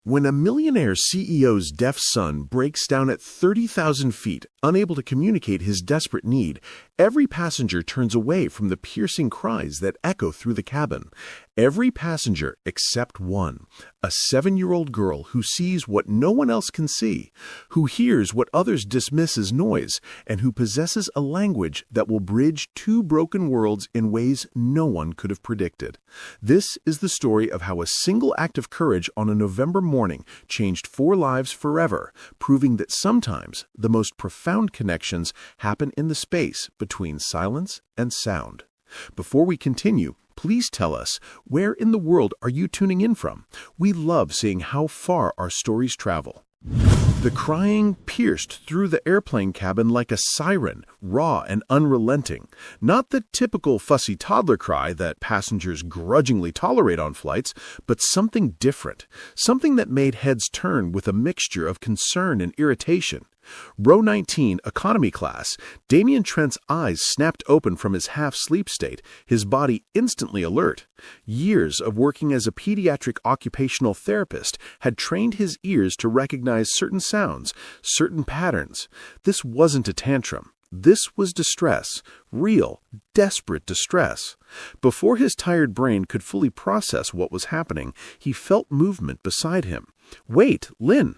When a millionaire CEO's deaf son breaks down at 30,000 feet, unable to communicate his desperate need, every passenger turns away from the piercing cries that echo through the cabin. Every passenger except one, a 7-year-old girl who sees what no one else can see, who hears what others dismiss as noise, and who possesses a language that will bridge two broken worlds in ways no one could have predicted. This is the story of how a single act of courage on a November morning changed 4 lives forever, proving that sometimes the most profound connections happen in the space between silence and sound. Before we continue, please tell us, where in the world are you tuning in from? We love seeing how far our stories travel. The crying pierced through the airplane cabin like a siren, raw and unrelenting. Not the typical fussy toddler cry that passengers grudgingly tolerate on flights, but something different, something that made heads turn with a mixture of concern and irritation. Row 19, economy class, Damien Trent's eyes snapped open from his half-sleep state, his body instantly alert. Years of working as a pediatric occupational therapist had trained his ears to recognize certain sounds, certain patterns. This wasn't a tantrum. This was distress, real, desperate distress. Before his tired brain could fully process what was happening, he felt movement beside him. "Wait, Lynn!"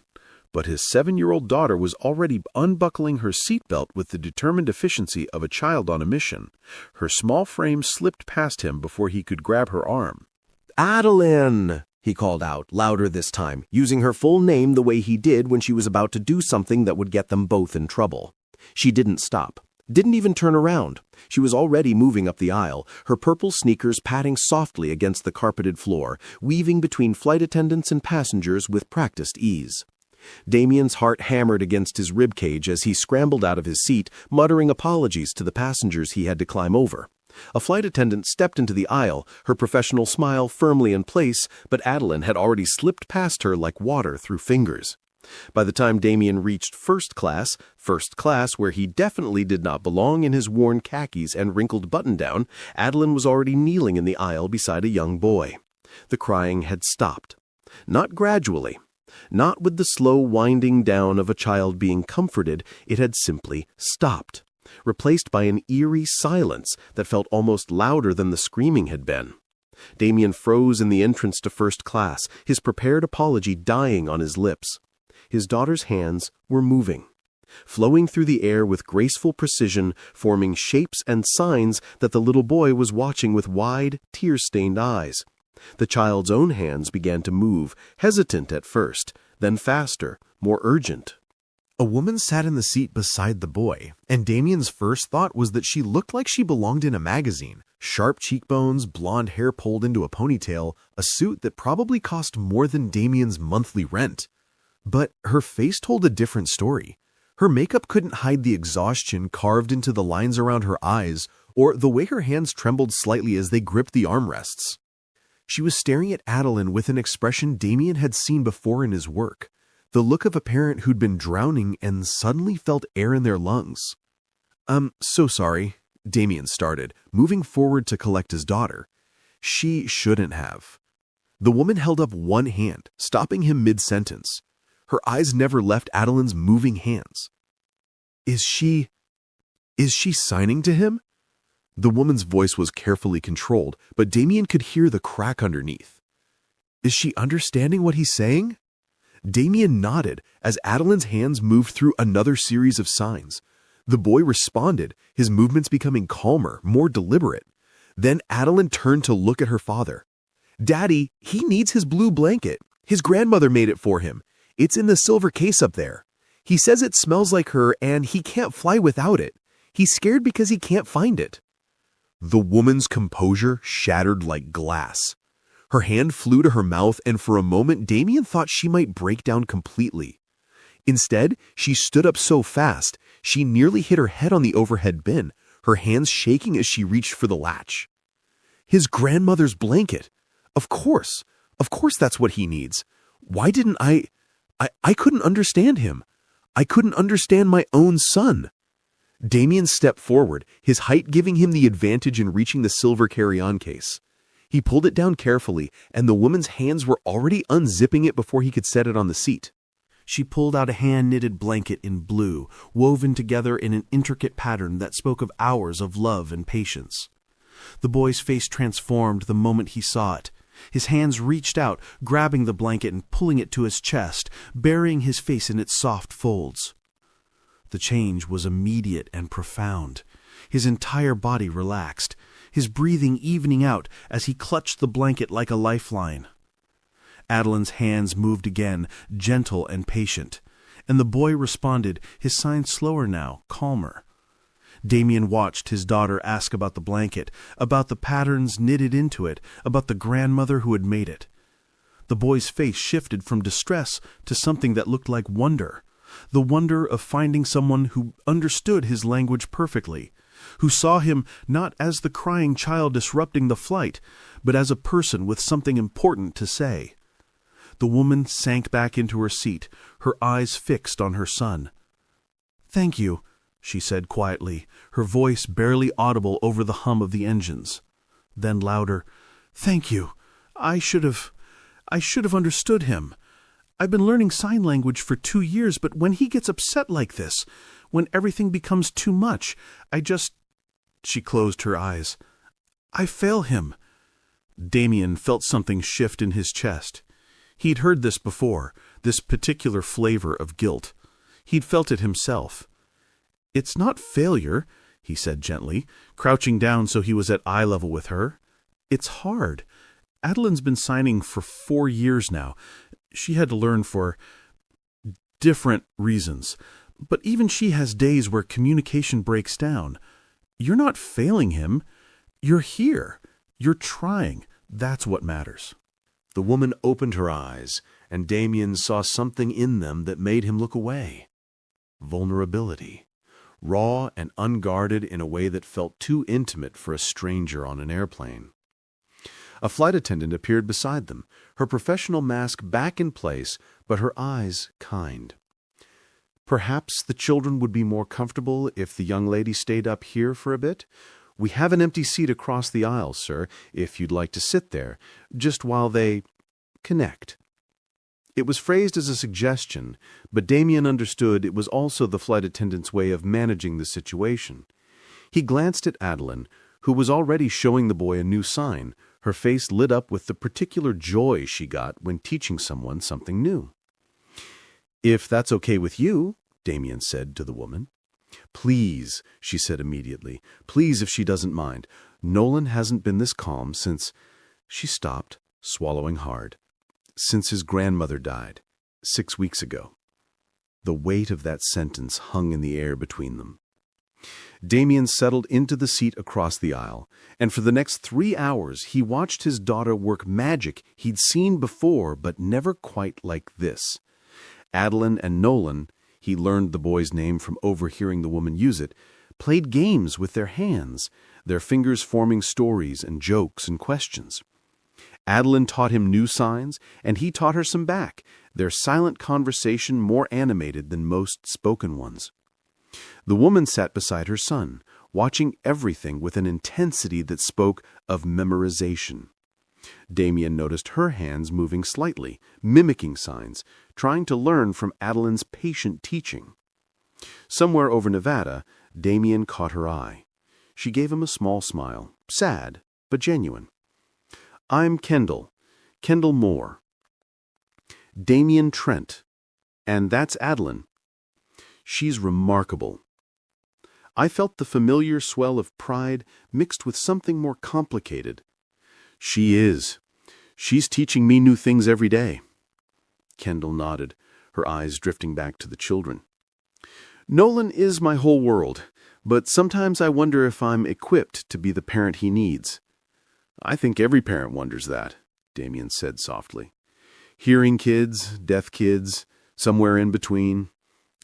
But his 7-year-old daughter was already unbuckling her seatbelt with the determined efficiency of a child on a mission. Her small frame slipped past him before he could grab her arm. "Adeline!" he called out, louder this time, using her full name the way he did when she was about to do something that would get them both in trouble. She didn't stop, didn't even turn around. She was already moving up the aisle, her purple sneakers patting softly against the carpeted floor, weaving between flight attendants and passengers with practiced ease. Damien's heart hammered against his ribcage as he scrambled out of his seat, muttering apologies to the passengers he had to climb over. A flight attendant stepped into the aisle, her professional smile firmly in place, but Adeline had already slipped past her like water through fingers. By the time Damien reached first class where he definitely did not belong in his worn khakis and wrinkled button-down, Adeline was already kneeling in the aisle beside a young boy. The crying had stopped. Not gradually. Not with the slow winding down of a child being comforted, it had simply stopped, replaced by an eerie silence that felt almost louder than the screaming had been. Damien froze in the entrance to first class, his prepared apology dying on his lips. His daughter's hands were moving, flowing through the air with graceful precision, forming shapes and signs that the little boy was watching with wide, tear-stained eyes. The child's own hands began to move, hesitant at first, then faster, more urgent. A woman sat in the seat beside the boy, and Damien's first thought was that she looked like she belonged in a magazine. Sharp cheekbones, blonde hair pulled into a ponytail, a suit that probably cost more than Damien's monthly rent. But her face told a different story. Her makeup couldn't hide the exhaustion carved into the lines around her eyes, or the way her hands trembled slightly as they gripped the armrests. She was staring at Adeline with an expression Damien had seen before in his work, the look of a parent who'd been drowning and suddenly felt air in their lungs. So sorry," Damien started, moving forward to collect his daughter. "She shouldn't have." The woman held up one hand, stopping him mid-sentence. Her eyes never left Adeline's moving hands. Is she signing to him?" The woman's voice was carefully controlled, but Damien could hear the crack underneath. "Is she understanding what he's saying?" Damien nodded as Adeline's hands moved through another series of signs. The boy responded, his movements becoming calmer, more deliberate. Then Adeline turned to look at her father. "Daddy, he needs his blue blanket. His grandmother made it for him. It's in the silver case up there. He says it smells like her and he can't fly without it. He's scared because he can't find it." The woman's composure shattered like glass. Her hand flew to her mouth, and for a moment Damien thought she might break down completely. Instead, she stood up so fast, she nearly hit her head on the overhead bin, her hands shaking as she reached for the latch. His grandmother's blanket. Of course that's what he needs. Why didn't I couldn't understand him. I couldn't understand my own son. Damien stepped forward, his height giving him the advantage in reaching the silver carry-on case. He pulled it down carefully, and the woman's hands were already unzipping it before he could set it on the seat. She pulled out a hand-knitted blanket in blue, woven together in an intricate pattern that spoke of hours of love and patience. The boy's face transformed the moment he saw it. His hands reached out, grabbing the blanket and pulling it to his chest, burying his face in its soft folds. The change was immediate and profound. His entire body relaxed, his breathing evening out as he clutched the blanket like a lifeline. Adeline's hands moved again, gentle and patient, and the boy responded, his signs slower now, calmer. Damien watched his daughter ask about the blanket, about the patterns knitted into it, about the grandmother who had made it. The boy's face shifted from distress to something that looked like wonder, the wonder of finding someone who understood his language perfectly, who saw him not as the crying child disrupting the flight, but as a person with something important to say. The woman sank back into her seat, her eyes fixed on her son. "Thank you," she said quietly, her voice barely audible over the hum of the engines. Then louder, "Thank you. I should have understood him. I've been learning sign language for 2 years, but when he gets upset like this, when everything becomes too much, She closed her eyes. "I fail him." Damien felt something shift in his chest. He'd heard this before, this particular flavor of guilt. He'd felt it himself. "It's not failure," he said gently, crouching down so he was at eye level with her. "It's hard. Adeline's been signing for 4 years now. She had to learn for different reasons. But even she has days where communication breaks down. You're not failing him. You're here. You're trying. That's what matters." The woman opened her eyes, and Damien saw something in them that made him look away. Vulnerability. Raw and unguarded in a way that felt too intimate for a stranger on an airplane. A flight attendant appeared beside them, her professional mask back in place, but her eyes kind. "Perhaps the children would be more comfortable if the young lady stayed up here for a bit? We have an empty seat across the aisle, sir, if you'd like to sit there, just while they connect." It was phrased as a suggestion, but Damien understood it was also the flight attendant's way of managing the situation. He glanced at Adeline, who was already showing the boy a new sign, her face lit up with the particular joy she got when teaching someone something new. "If that's okay with you," Damien said to the woman. "Please," she said immediately. "Please, if she doesn't mind. Nolan hasn't been this calm since—" She stopped, swallowing hard. "Since his grandmother died, 6 weeks ago." The weight of that sentence hung in the air between them. Damien settled into the seat across the aisle, and for the next 3 hours he watched his daughter work magic he'd seen before, but never quite like this. Adeline and Nolan, he learned the boy's name from overhearing the woman use it, played games with their hands, their fingers forming stories and jokes and questions. Adeline taught him new signs, and he taught her some back, their silent conversation more animated than most spoken ones. The woman sat beside her son, watching everything with an intensity that spoke of memorization. Damien noticed her hands moving slightly, mimicking signs, trying to learn from Adeline's patient teaching. Somewhere over Nevada, Damien caught her eye. She gave him a small smile, sad, but genuine. "I'm Kendall Moore. Damien Trent. And that's Adeline. She's remarkable." I felt the familiar swell of pride mixed with something more complicated. "She is. She's teaching me new things every day." Kendall nodded, her eyes drifting back to the children. "Nolan is my whole world, but sometimes I wonder if I'm equipped to be the parent he needs." "I think every parent wonders that," Damien said softly. "Hearing kids, deaf kids, somewhere in between.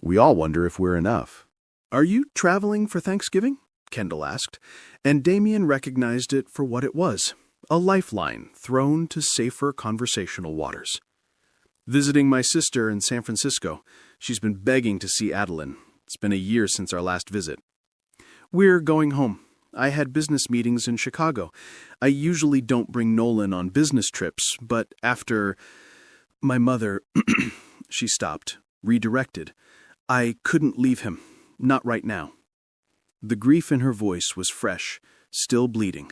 We all wonder if we're enough." "Are you traveling for Thanksgiving?" Kendall asked, and Damien recognized it for what it was, a lifeline thrown to safer conversational waters. "Visiting my sister in San Francisco. She's been begging to see Adeline. It's been a year since our last visit." "We're going home. I had business meetings in Chicago. I usually don't bring Nolan on business trips, but after my mother, she stopped, redirected. I couldn't leave him. Not right now. The grief in her voice was fresh, still bleeding.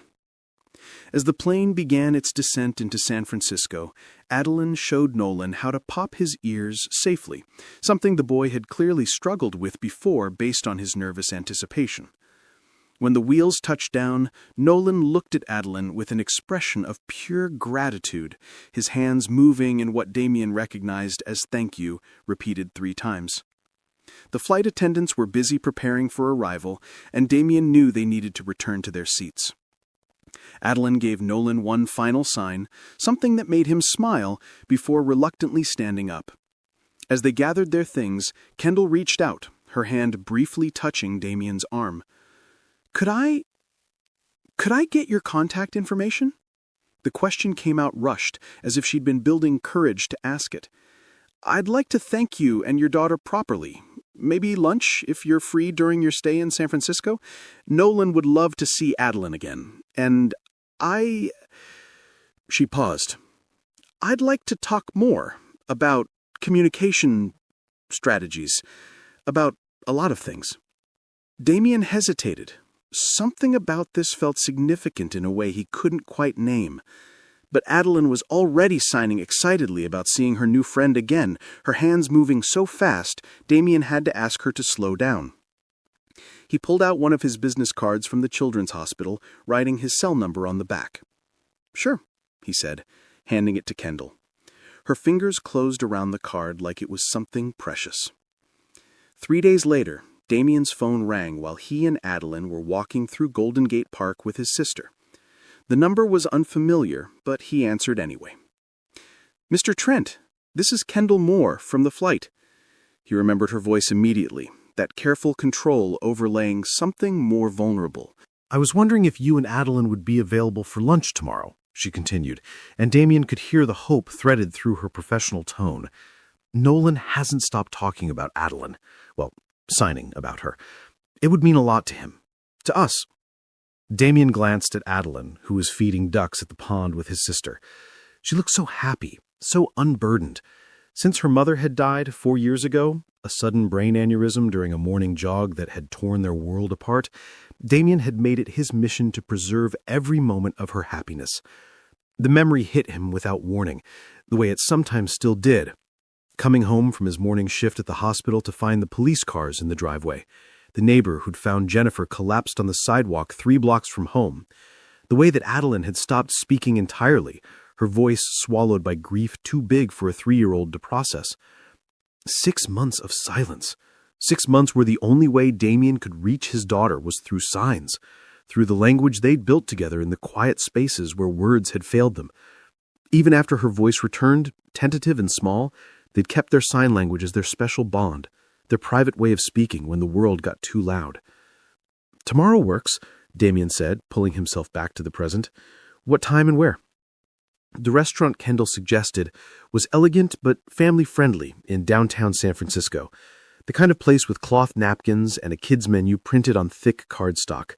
As the plane began its descent into San Francisco, Adeline showed Nolan how to pop his ears safely, something the boy had clearly struggled with before based on his nervous anticipation. When the wheels touched down, Nolan looked at Adeline with an expression of pure gratitude, his hands moving in what Damien recognized as thank you, repeated 3 times. The flight attendants were busy preparing for arrival, and Damien knew they needed to return to their seats. Adeline gave Nolan one final sign, something that made him smile, before reluctantly standing up. As they gathered their things, Kendall reached out, her hand briefly touching Damien's arm. Could I get your contact information? The question came out rushed, as if she'd been building courage to ask it. I'd like to thank you and your daughter properly. Maybe lunch, if you're free during your stay in San Francisco? Nolan would love to see Adeline again, and She paused. I'd like to talk more about communication strategies, about a lot of things. Damien hesitated. Something about this felt significant in a way he couldn't quite name. But Adeline was already signing excitedly about seeing her new friend again, her hands moving so fast, Damien had to ask her to slow down. He pulled out one of his business cards from the children's hospital, writing his cell number on the back. Sure, he said, handing it to Kendall. Her fingers closed around the card like it was something precious. 3 days later, Damien's phone rang while he and Adeline were walking through Golden Gate Park with his sister. The number was unfamiliar, but he answered anyway. Mr. Trent, this is Kendall Moore from the flight. He remembered her voice immediately, that careful control overlaying something more vulnerable. I was wondering if you and Adeline would be available for lunch tomorrow, she continued, and Damien could hear the hope threaded through her professional tone. Nolan hasn't stopped talking about Adeline. Well, signing about her. It would mean a lot to him. To us. Damien glanced at Adeline, who was feeding ducks at the pond with his sister. She looked so happy, so unburdened. Since her mother had died 4 years ago, a sudden brain aneurysm during a morning jog that had torn their world apart, Damien had made it his mission to preserve every moment of her happiness. The memory hit him without warning, the way it sometimes still did. Coming home from his morning shift at the hospital to find the police cars in the driveway, the neighbor who'd found Jennifer collapsed on the sidewalk 3 blocks from home, the way that Adeline had stopped speaking entirely, her voice swallowed by grief too big for a 3-year-old to process. 6 months of silence. 6 months where the only way Damien could reach his daughter was through signs, through the language they'd built together in the quiet spaces where words had failed them. Even after her voice returned, tentative and small, they'd kept their sign language as their special bond, their private way of speaking when the world got too loud. Tomorrow works, Damien said, pulling himself back to the present. What time and where? The restaurant Kendall suggested was elegant but family-friendly in downtown San Francisco, the kind of place with cloth napkins and a kids' menu printed on thick cardstock.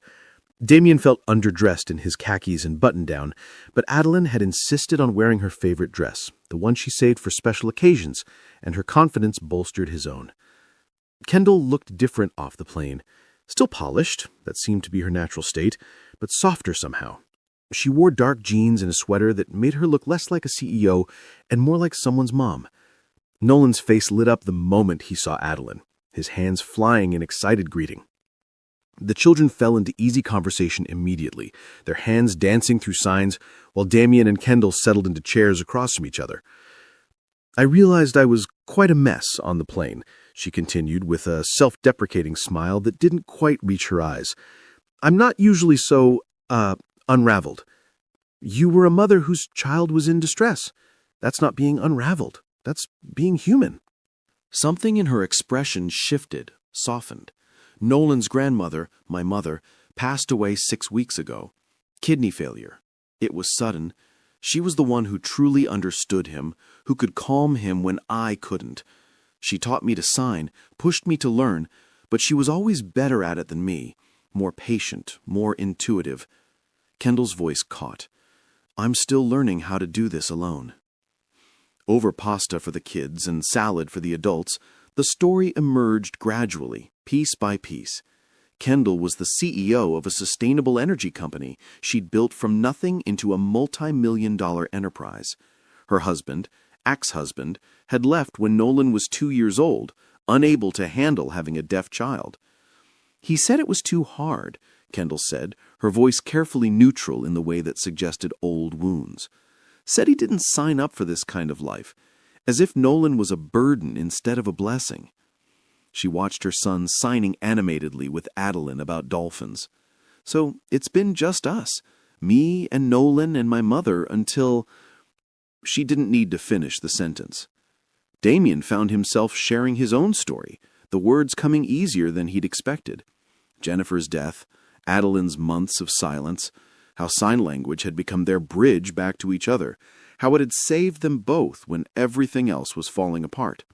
Damien felt underdressed in his khakis and button-down, but Adeline had insisted on wearing her favorite dress, the one she saved for special occasions, and her confidence bolstered his own. Kendall looked different off the plane. Still polished, that seemed to be her natural state, but softer somehow. She wore dark jeans and a sweater that made her look less like a CEO and more like someone's mom. Nolan's face lit up the moment he saw Adeline, his hands flying in excited greeting. The children fell into easy conversation immediately, their hands dancing through signs, while Damien and Kendall settled into chairs across from each other. I realized I was quite a mess on the plane, she continued with a self-deprecating smile that didn't quite reach her eyes. I'm not usually so, unraveled. You were a mother whose child was in distress. That's not being unraveled. That's being human. Something in her expression shifted, softened. Nolan's grandmother, my mother, passed away 6 weeks ago. Kidney failure. It was sudden. She was the one who truly understood him, who could calm him when I couldn't. She taught me to sign, pushed me to learn, but she was always better at it than me, more patient, more intuitive. Kendall's voice caught. I'm still learning how to do this alone. Over pasta for the kids and salad for the adults, the story emerged gradually, piece by piece. Kendall was the CEO of a sustainable energy company she'd built from nothing into a multi-million-dollar enterprise. Her husband, ex-husband, had left when Nolan was 2 years old, unable to handle having a deaf child. He said it was too hard, Kendall said, her voice carefully neutral in the way that suggested old wounds. Said he didn't sign up for this kind of life, as if Nolan was a burden instead of a blessing. She watched her son signing animatedly with Adeline about dolphins. So it's been just us, me and Nolan and my mother until... She didn't need to finish the sentence. Damien found himself sharing his own story, the words coming easier than he'd expected. Jennifer's death, Adeline's months of silence, how sign language had become their bridge back to each other, how it had saved them both when everything else was falling apart.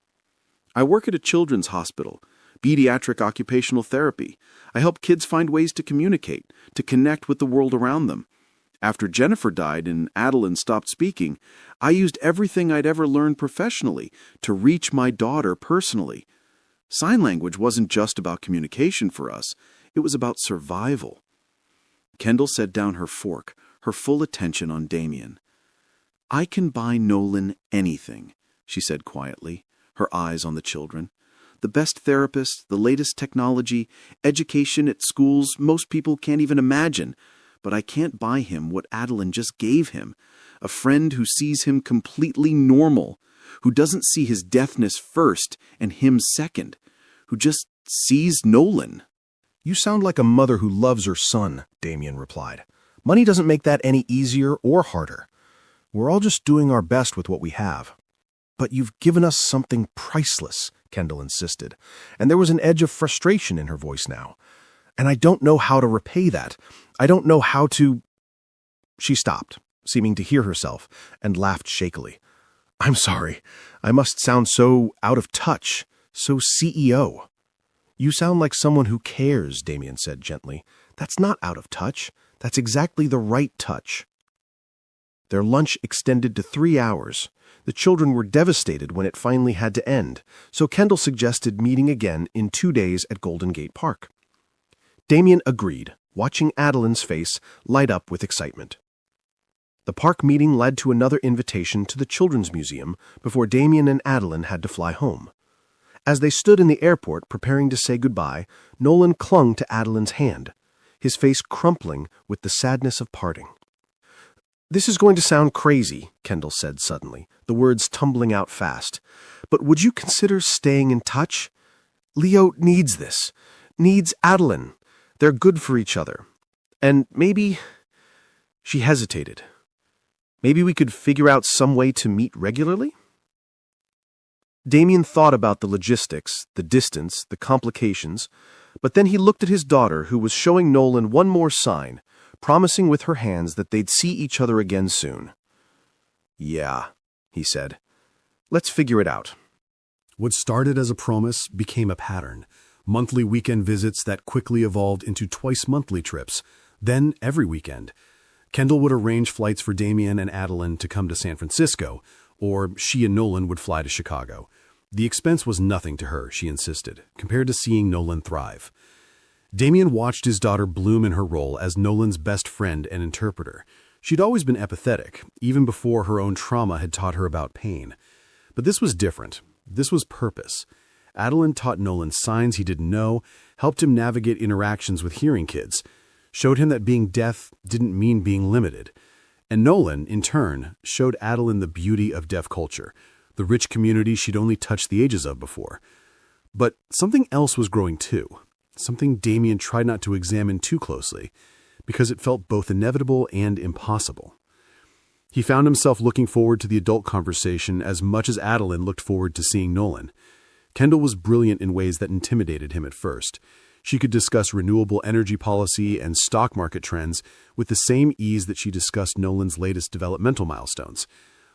I work at a children's hospital, pediatric occupational therapy. I help kids find ways to communicate, to connect with the world around them. After Jennifer died and Adeline stopped speaking, I used everything I'd ever learned professionally to reach my daughter personally. Sign language wasn't just about communication for us, it was about survival. Kendall set down her fork, her full attention on Damien. I can buy Nolan anything, she said quietly, her eyes on the children. The best therapist, the latest technology, education at schools most people can't even imagine. But I can't buy him what Adeline just gave him, a friend who sees him completely normal, who doesn't see his deafness first and him second, who just sees Nolan. You sound like a mother who loves her son, Damien replied. Money doesn't make that any easier or harder. We're all just doing our best with what we have. But you've given us something priceless, Kendall insisted, and there was an edge of frustration in her voice now. And I don't know how to repay that. I don't know how to... She stopped, seeming to hear herself, and laughed shakily. I'm sorry. I must sound so out of touch, so CEO. You sound like someone who cares, Damien said gently. That's not out of touch. That's exactly the right touch. Their lunch extended to 3 hours. The children were devastated when it finally had to end, so Kendall suggested meeting again in 2 days at Golden Gate Park. Damien agreed, watching Adeline's face light up with excitement. The park meeting led to another invitation to the Children's Museum before Damien and Adeline had to fly home. As they stood in the airport preparing to say goodbye, Nolan clung to Adeline's hand, his face crumpling with the sadness of parting. This is going to sound crazy, Kendall said suddenly, the words tumbling out fast. But would you consider staying in touch? Leo needs this, needs Adeline. They're good for each other. And maybe... She hesitated. Maybe we could figure out some way to meet regularly? Damien thought about the logistics, the distance, the complications, but then he looked at his daughter, who was showing Nolan one more sign, promising with her hands that they'd see each other again soon. Yeah, he said. Let's figure it out. What started as a promise became a pattern. Monthly weekend visits that quickly evolved into twice-monthly trips, then every weekend. Kendall would arrange flights for Damien and Adeline to come to San Francisco, or she and Nolan would fly to Chicago. The expense was nothing to her, she insisted, compared to seeing Nolan thrive. Damien watched his daughter bloom in her role as Nolan's best friend and interpreter. She'd always been empathetic, even before her own trauma had taught her about pain. But this was different. This was purpose. Adeline taught Nolan signs he didn't know, helped him navigate interactions with hearing kids, showed him that being deaf didn't mean being limited. And Nolan, in turn, showed Adeline the beauty of deaf culture, the rich community she'd only touched the edges of before. But something else was growing too, something Damien tried not to examine too closely, because it felt both inevitable and impossible. He found himself looking forward to the adult conversation as much as Adeline looked forward to seeing Nolan. Kendall was brilliant in ways that intimidated him at first. She could discuss renewable energy policy and stock market trends with the same ease that she discussed Nolan's latest developmental milestones.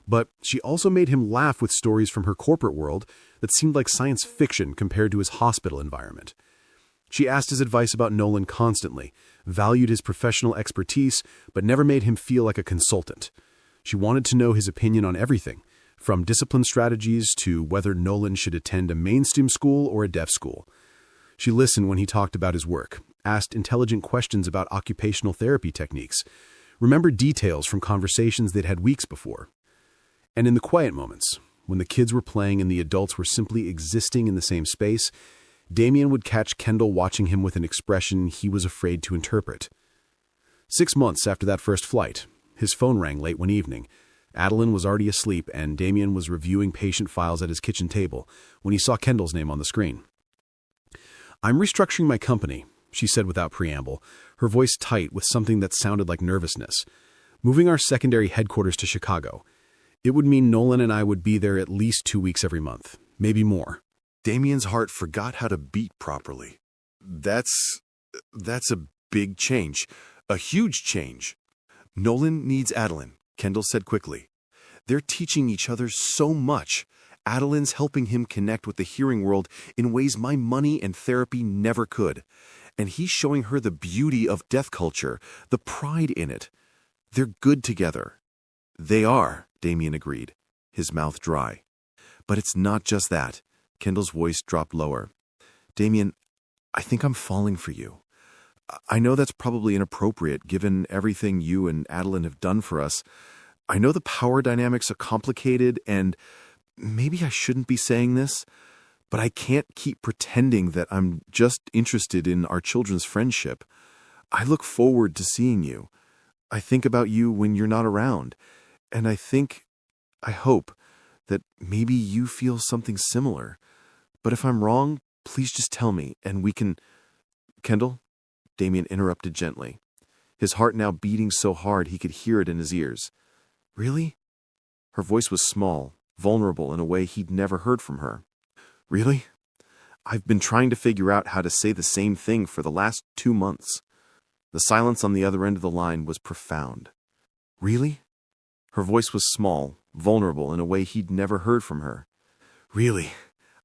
But she also made him laugh with stories from her corporate world that seemed like science fiction compared to his hospital environment. She asked his advice about Nolan constantly, valued his professional expertise, but never made him feel like a consultant. She wanted to know his opinion on everything, from discipline strategies to whether Nolan should attend a mainstream school or a deaf school. She listened when he talked about his work, asked intelligent questions about occupational therapy techniques, remembered details from conversations they'd had weeks before. And in the quiet moments, when the kids were playing and the adults were simply existing in the same space, Damien would catch Kendall watching him with an expression he was afraid to interpret. 6 months after that first flight, his phone rang late one evening. Adeline was already asleep, and Damien was reviewing patient files at his kitchen table when he saw Kendall's name on the screen. "I'm restructuring my company," she said without preamble, her voice tight with something that sounded like nervousness. "Moving our secondary headquarters to Chicago. It would mean Nolan and I would be there at least 2 weeks every month, maybe more." Damien's heart forgot how to beat properly. That's a big change. A huge change. "Nolan needs Adeline," Kendall said quickly. "They're teaching each other so much. Adeline's helping him connect with the hearing world in ways my money and therapy never could. And he's showing her the beauty of deaf culture, the pride in it. They're good together." "They are," Damien agreed, his mouth dry. "But it's not just that." Kendall's voice dropped lower. "Damien, I think I'm falling for you. I know that's probably inappropriate given everything you and Adeline have done for us. I know the power dynamics are complicated, and maybe I shouldn't be saying this, but I can't keep pretending that I'm just interested in our children's friendship. I look forward to seeing you. I think about you when you're not around, and I hope that maybe you feel something similar. But if I'm wrong, please just tell me, and we can—" "Kendall," Damien interrupted gently, his heart now beating so hard he could hear it in his ears. "Really?" Her voice was small, vulnerable in a way he'd never heard from her. "Really? I've been trying to figure out how to say the same thing for the last 2 months." The silence on the other end of the line was profound. "Really?" Her voice was small, vulnerable in a way he'd never heard from her. "Really?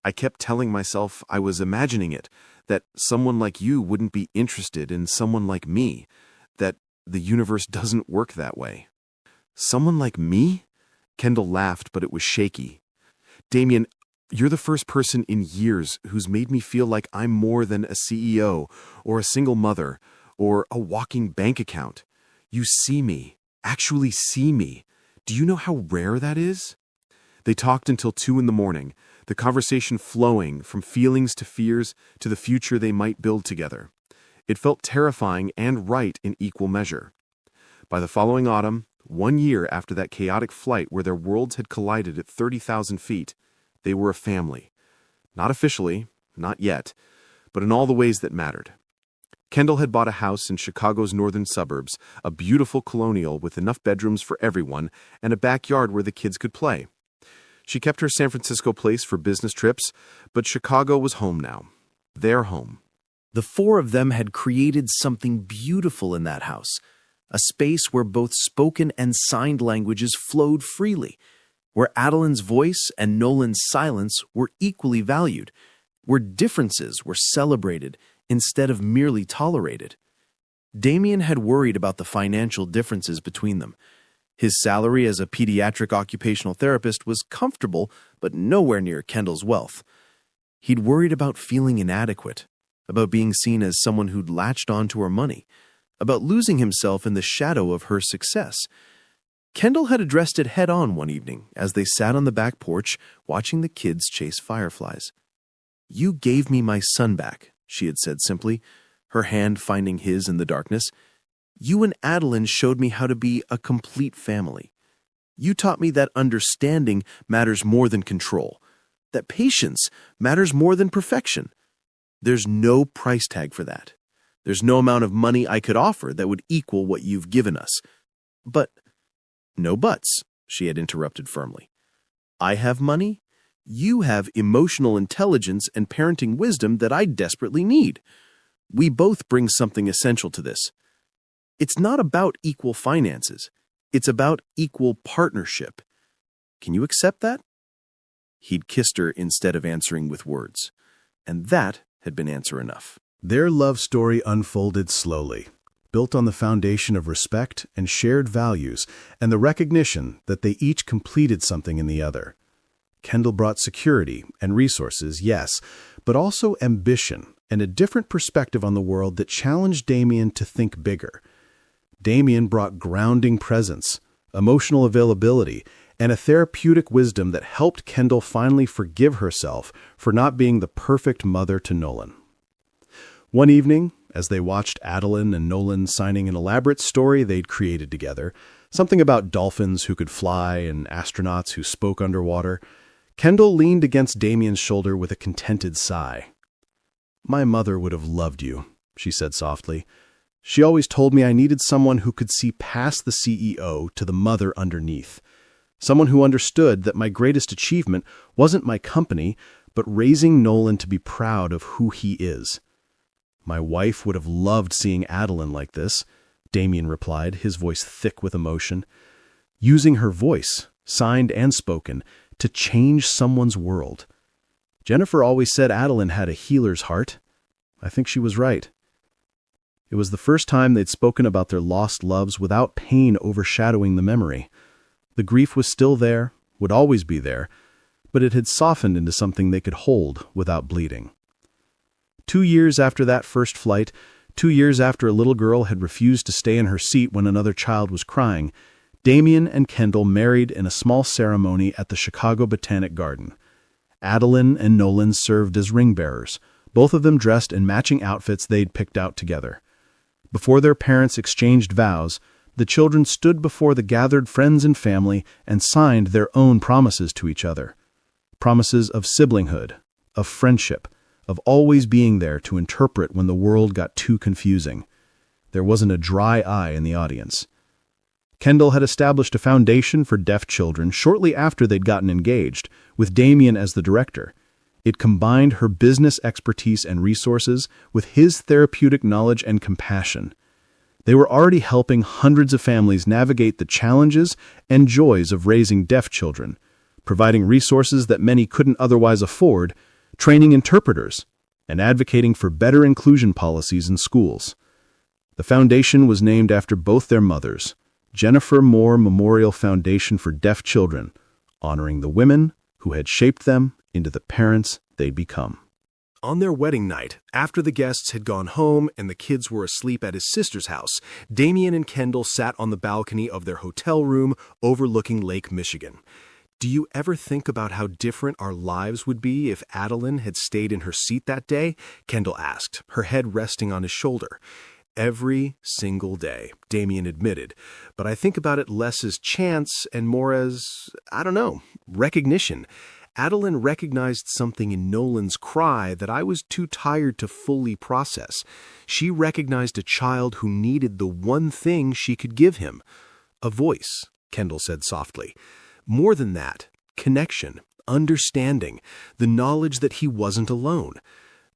I kept telling myself I was imagining it, that someone like you wouldn't be interested in someone like me, that the universe doesn't work that way." "Someone like me?" Kendall laughed, but it was shaky. "Damien, you're the first person in years who's made me feel like I'm more than a CEO or a single mother or a walking bank account. You see me, actually see me. Do you know how rare that is?" They talked until 2 a.m, the conversation flowing from feelings to fears to the future they might build together. It felt terrifying and right in equal measure. By the following autumn, 1 year after that chaotic flight where their worlds had collided at 30,000 feet, they were a family. Not officially, not yet, but in all the ways that mattered. Kendall had bought a house in Chicago's northern suburbs, a beautiful colonial with enough bedrooms for everyone and a backyard where the kids could play. She kept her San Francisco place for business trips, but Chicago was home now. Their home. The 4 of them had created something beautiful in that house, a space where both spoken and signed languages flowed freely, where Adeline's voice and Nolan's silence were equally valued, where differences were celebrated instead of merely tolerated. Damien had worried about the financial differences between them. His salary as a pediatric occupational therapist was comfortable, but nowhere near Kendall's wealth. He'd worried about feeling inadequate, about being seen as someone who'd latched onto her money, about losing himself in the shadow of her success. Kendall had addressed it head-on one evening as they sat on the back porch watching the kids chase fireflies. "You gave me my son back," she had said simply, her hand finding his in the darkness. "You and Adeline showed me how to be a complete family. You taught me that understanding matters more than control, that patience matters more than perfection. There's no price tag for that. There's no amount of money I could offer that would equal what you've given us. But—" "No buts," she had interrupted firmly. "I have money. You have emotional intelligence and parenting wisdom that I desperately need. We both bring something essential to this. It's not about equal finances. It's about equal partnership. Can you accept that?" He'd kissed her instead of answering with words, and that had been answer enough. Their love story unfolded slowly, built on the foundation of respect and shared values and the recognition that they each completed something in the other. Kendall brought security and resources, yes, but also ambition and a different perspective on the world that challenged Damien to think bigger. Damien brought grounding presence, emotional availability, and a therapeutic wisdom that helped Kendall finally forgive herself for not being the perfect mother to Nolan. One evening, as they watched Adeline and Nolan signing an elaborate story they'd created together, something about dolphins who could fly and astronauts who spoke underwater, Kendall leaned against Damien's shoulder with a contented sigh. "My mother would have loved you," she said softly. "She always told me I needed someone who could see past the CEO to the mother underneath. Someone who understood that my greatest achievement wasn't my company, but raising Nolan to be proud of who he is." "My wife would have loved seeing Adeline like this," Damien replied, his voice thick with emotion. Using her voice, signed and spoken, to change someone's world. Jennifer always said Adeline had a healer's heart. I think she was right. It was the first time they'd spoken about their lost loves without pain overshadowing the memory. The grief was still there, would always be there, but it had softened into something they could hold without bleeding. 2 years after that first flight, 2 years after a little girl had refused to stay in her seat when another child was crying, Damien and Kendall married in a small ceremony at the Chicago Botanic Garden. Adeline and Nolan served as ring bearers, both of them dressed in matching outfits they'd picked out together. Before their parents exchanged vows, the children stood before the gathered friends and family and signed their own promises to each other. Promises of siblinghood, of friendship, of always being there to interpret when the world got too confusing. There wasn't a dry eye in the audience. Kendall had established a foundation for deaf children shortly after they'd gotten engaged, with Damien as the director. It combined her business expertise and resources with his therapeutic knowledge and compassion. They were already helping hundreds of families navigate the challenges and joys of raising deaf children, providing resources that many couldn't otherwise afford, training interpreters, and advocating for better inclusion policies in schools. The foundation was named after both their mothers, Jennifer Moore Memorial Foundation for Deaf Children, honoring the women who had shaped them into the parents they'd become. On their wedding night, after the guests had gone home and the kids were asleep at his sister's house, Damien and Kendall sat on the balcony of their hotel room overlooking Lake Michigan. "Do you ever think about how different our lives would be if Adeline had stayed in her seat that day?" Kendall asked, her head resting on his shoulder. "Every single day," Damien admitted, "but I think about it less as chance and more as, recognition. Adeline recognized something in Nolan's cry that I was too tired to fully process. She recognized a child who needed the one thing she could give him. A voice," Kendall said softly. "More than that, connection, understanding, the knowledge that he wasn't alone."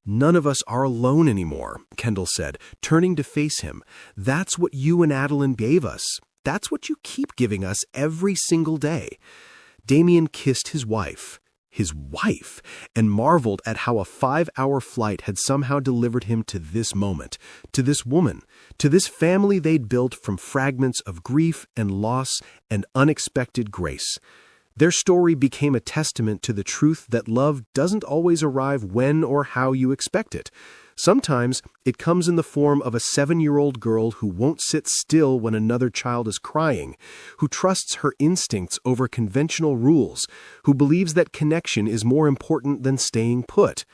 "None of us are alone anymore," Kendall said, turning to face him. "That's what you and Adeline gave us. That's what you keep giving us every single day." Damien kissed his wife, and marveled at how a 5-hour flight had somehow delivered him to this moment, to this woman, to this family they'd built from fragments of grief and loss and unexpected grace. Their story became a testament to the truth that love doesn't always arrive when or how you expect it. Sometimes it comes in the form of a 7-year-old girl who won't sit still when another child is crying, who trusts her instincts over conventional rules, who believes that connection is more important than staying put.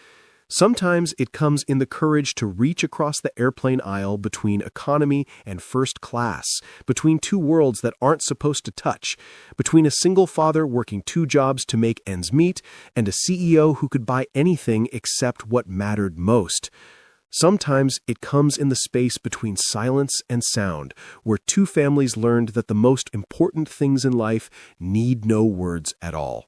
Sometimes it comes in the courage to reach across the airplane aisle between economy and first class, between two worlds that aren't supposed to touch, between a single father working 2 jobs to make ends meet and a CEO who could buy anything except what mattered most. Sometimes it comes in the space between silence and sound, where 2 families learned that the most important things in life need no words at all.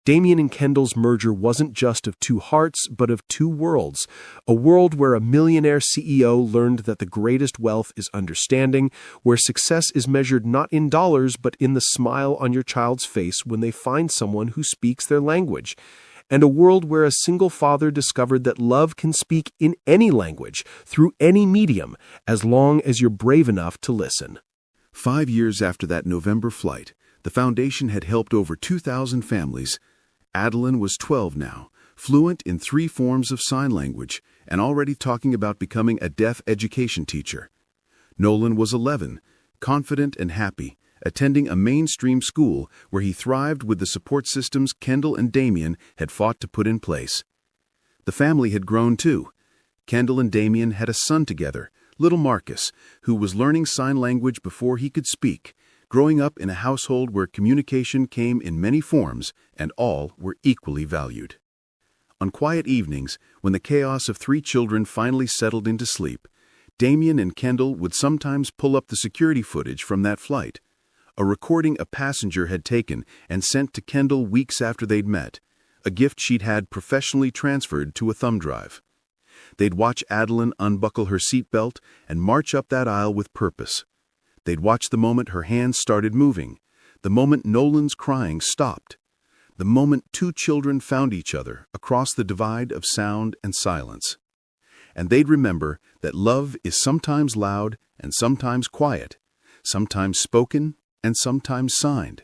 Damien and Kendall's merger wasn't just of 2 hearts, but of 2 worlds. A world where a millionaire CEO learned that the greatest wealth is understanding, where success is measured not in dollars, but in the smile on your child's face when they find someone who speaks their language. and a world where a single father discovered that love can speak in any language, through any medium, as long as you're brave enough to listen. 5 years after that November flight, the foundation had helped over 2,000 families. Adeline was 12 now, fluent in 3 forms of sign language, and already talking about becoming a deaf education teacher. Nolan was 11, confident and happy, attending a mainstream school where he thrived with the support systems Kendall and Damien had fought to put in place. The family had grown too. Kendall and Damien had a son together, little Marcus, who was learning sign language before he could speak, growing up in a household where communication came in many forms and all were equally valued. On quiet evenings, when the chaos of 3 children finally settled into sleep, Damien and Kendall would sometimes pull up the security footage from that flight, a recording a passenger had taken and sent to Kendall weeks after they'd met, a gift she'd had professionally transferred to a thumb drive. They'd watch Adeline unbuckle her seatbelt and march up that aisle with purpose. They'd watch the moment her hands started moving, the moment Nolan's crying stopped, the moment 2 children found each other across the divide of sound and silence. And they'd remember that love is sometimes loud and sometimes quiet, sometimes spoken and sometimes signed,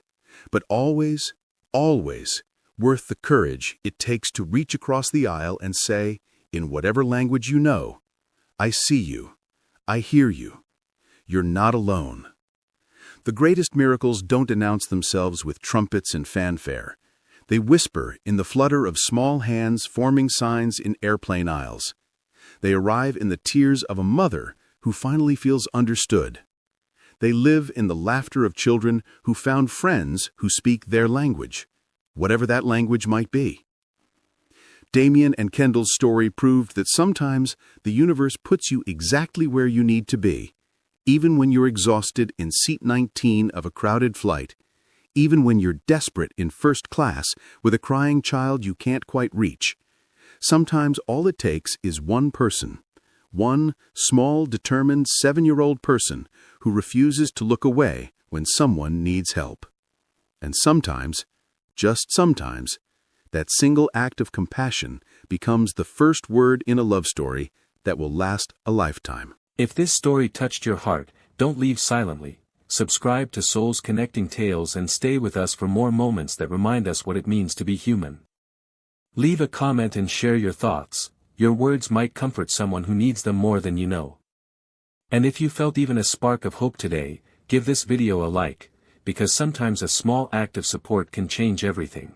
but always, always worth the courage it takes to reach across the aisle and say, in whatever language you know, I see you, I hear you, you're not alone. The greatest miracles don't announce themselves with trumpets and fanfare. They whisper in the flutter of small hands forming signs in airplane aisles. They arrive in the tears of a mother who finally feels understood. They live in the laughter of children who found friends who speak their language, whatever that language might be. Damien and Kendall's story proved that sometimes the universe puts you exactly where you need to be, even when you're exhausted in seat 19 of a crowded flight, even when you're desperate in first class with a crying child you can't quite reach. Sometimes all it takes is one person, one small, determined 7-year-old person who refuses to look away when someone needs help. And sometimes, just sometimes, that single act of compassion becomes the first word in a love story that will last a lifetime. If this story touched your heart, don't leave silently. Subscribe to Souls Connecting Tales and stay with us for more moments that remind us what it means to be human. Leave a comment and share your thoughts. Your words might comfort someone who needs them more than you know. And if you felt even a spark of hope today, give this video a like, because sometimes a small act of support can change everything.